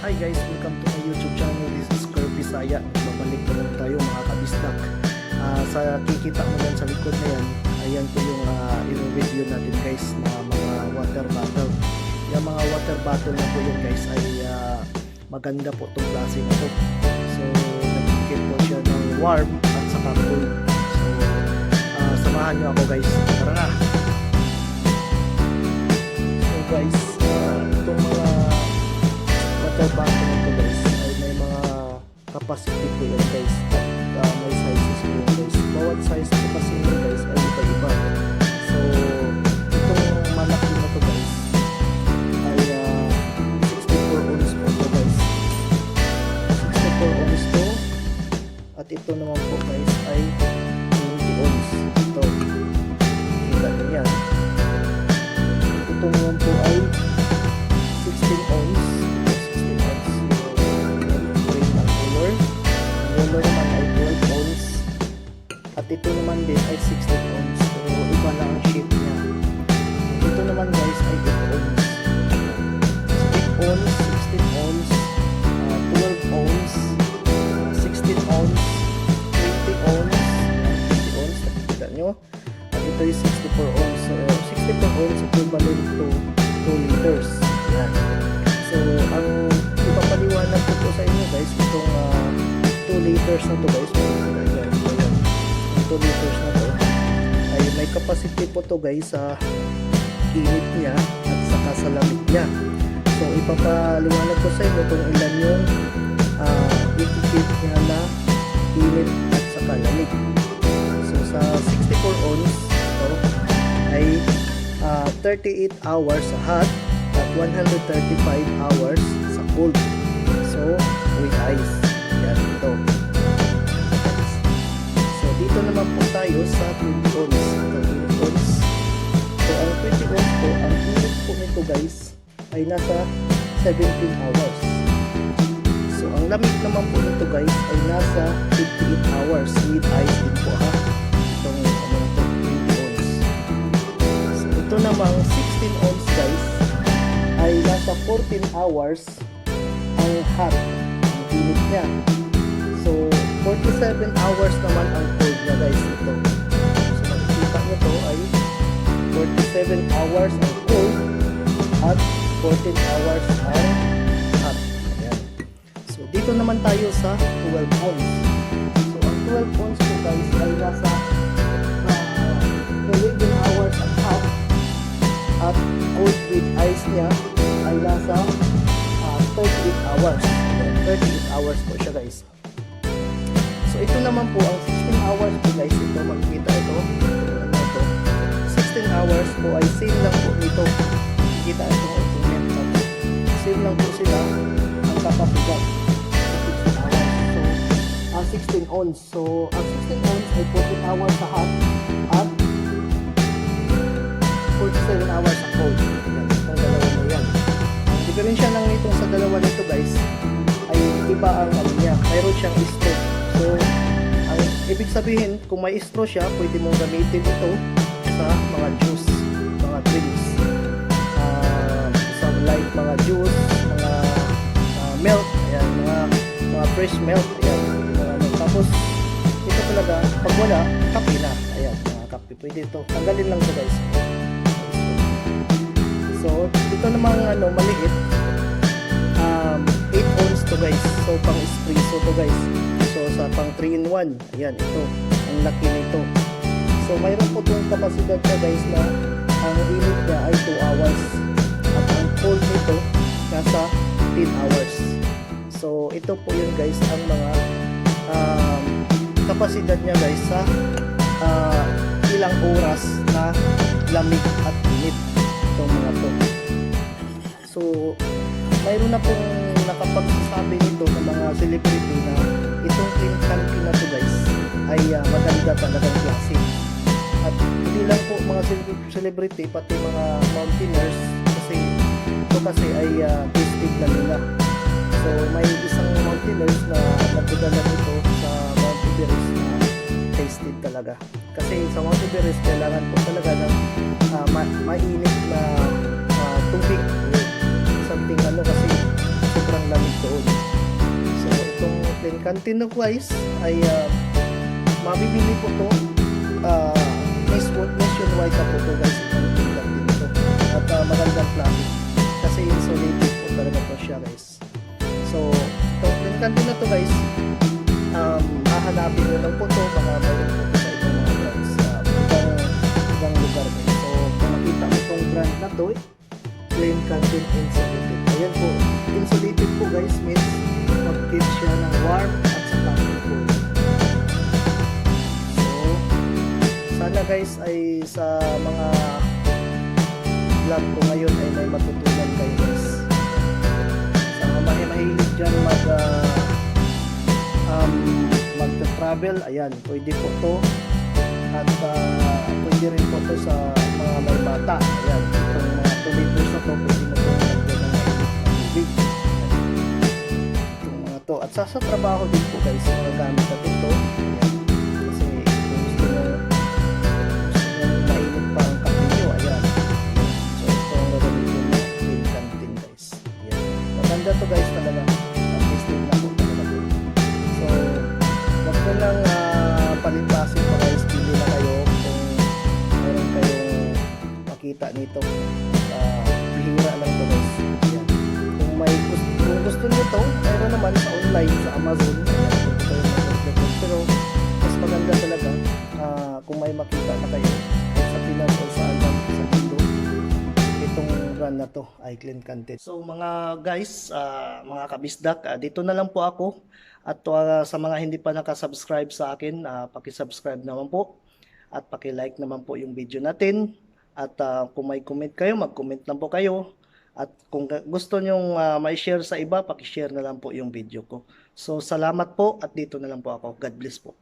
Hi guys, welcome to my YouTube channel. This is Kerr Bisaya. Babalik na lang tayo mga kabisdak. Sa kikita mo yan sa likod na yan, ayan po yung i-review natin guys na mga water bottle. Yung mga water bottle na po yun guys ay maganda po itong klase na to. So nagkikit po siya ng warm at saka cool. So samahan nyo ako guys. Tara na! So guys, itong mga water bottle nito guys ay may mga capacity po yan guys at may sizes po yan guys. Bawat size po kasi nyo guys ay iba-iba. So itong malaki na to guys ay 64 ounce po to guys. 64 ounce to at ito naman po guys ay 20 ounce. Ito kita nyo yan. Ito naman po ay 16 ounce. Yellow naman ay 12 ounce at ito naman din ay 16 ounce, pero iba lang ang shape niya. Ito naman guys ay 8 ounce, 8 ounce, 16 ounce, 12 ounce, 16 ounce, 20 ounce, 20 ounce, nakikita nyo. At ito ay 64 ounce, so 64 ounce equivalent to 2 liters. Yan. So ang ipapaliwanag ko po sa inyo guys, itong 2 liters na to guys, ayan, 2 liters na to ay may capacity po to guys sa init niya at saka sa lamig niya. So ipapaliwanag ko sa inyo kung ilan yung ikikip niya na init at saka lamig. So sa 64 ounce to ay 38 hours sa hot at 135 hours sa cold. So with ice. Yan ito. So dito naman po tayo sa 20 ounce. Ito 20 ounce. So ang 20 ounce po, ang init po nito guys ay nasa 17 hours. So ang lamig naman po nito guys ay nasa 58 hours with ice din po ha. Itong ano ito, 20 ounce. So ito namang 16 ounce guys ay nasa 14 hours ang hot. Init niya. So 47 hours naman ang cold niya guys ito. So makikita nyo to ay 47 hours ang cold at 14 hours ang hot. Ayan. So dito naman tayo sa 12 ounce. So ang 12 ounce po guys ay nasa 11 hours ang hot at cold with ice niya ay nasa 38 hours. 38 hours po siya guys. So ito naman po ang 16 hours po guys. Ito makikita ito. Ito 16 hours po ay same lang po nito. Makikita ito. Same lang po sila ang kapasidad. 16 hours. So ang 16 ounce. So ang 16 ounce ay 14 hours sa hot at 47 hours sa cold. Yan. Ang dalawa mo yan. Ang diferensya lang nito sa dalawa nito guys ay iba ang ano niya, mayroon siyang straw. So ang ibig sabihin, kung may straw siya, pwede mong gamitin ito sa mga juice, mga drinks, sa like mga juice, mga milk, ayan, mga fresh milk, ayan, tapos ito talaga, pag wala, kape na, ayan, mga kape, pwede ito, tanggalin lang ito guys. So ito namang ano, maliit, 8 ounce to guys. So pang espresso to guys. So sa pang 3-in-1, ayan ito, ang laki nito. So mayroon po itong kapasidad niya guys na ang init niya ay 2 hours at ang cold nito nasa 10 hours. So ito po yun guys ang mga kapasidad niya guys sa ilang oras na lamig at init itong mga to. So mayroon na pong nakapagsasabi nito ng mga celebrity na itong clean candy na to guys ay maganda talagang klase. At hindi lang po mga celebrity, pati mga mountaineers, kasi ito kasi ay tasted na nila. So may isang mountaineers na nagdadala nito sa Mount Everest na tasted talaga. Kasi sa Mount Everest kailangan po talaga ng mainit na tubig, something ano, kasi sobrang lamig to. Clean Canteen na guys ay mabibili po to nationwide na po to guys, itong Clean Canteen ito. At magandang plastic kasi insulated po talaga po siya guys. So itong Clean Canteen na to guys, hahanapin nyo lang po to, baka mayroon po sa ibang mga brands sa ibang lugar guys. So kung makita mo itong brand na to, Clean Canteen Insulated. Ayan po, insulated po guys, means mag-keep siya ng warm at saka cool. So sana guys ay sa mga vlog ko ngayon ay may matutunan kayo guys. Sa mga mahilig dyan mag-travel, ayan, pwede po to. At pwede rin po to sa mga may bata. Ayan, itong mga 2 liters na to, pwede mo po lagyan ng tubig. Itong mga to. At sa trabaho din po guys, mga gamit natin to. Ayan, kasi kung gusto nyo mainit pa ang kape nyo, ayan. So ito ang gagamitin mo, Clean Canteen guys. Ayan, maganda to guys talaga. At least din na po talaga po. So wag ko lang palipasin pa guys, pili na kayo kung meron kayong makita nito. Bihira lang to guys. Ayan. Kung gusto nyo to, meron naman sa online sa Amazon. Ayan, kung kayo mag-order. Pero mas maganda talaga kung may makita na kayo sa Pinas o sa mundo, itong brand na to ay Clean Canteen. So mga guys, mga kabisdak, dito na lang po ako. At sa mga hindi pa nakasubscribe sa akin, paki-subscribe naman po. At paki-like naman po yung video natin. At kung may comment kayo, mag-comment lang po kayo. At kung gusto nyong ma-share sa iba, paki-share na lang po yung video ko. So salamat po at dito na lang po ako. God bless po.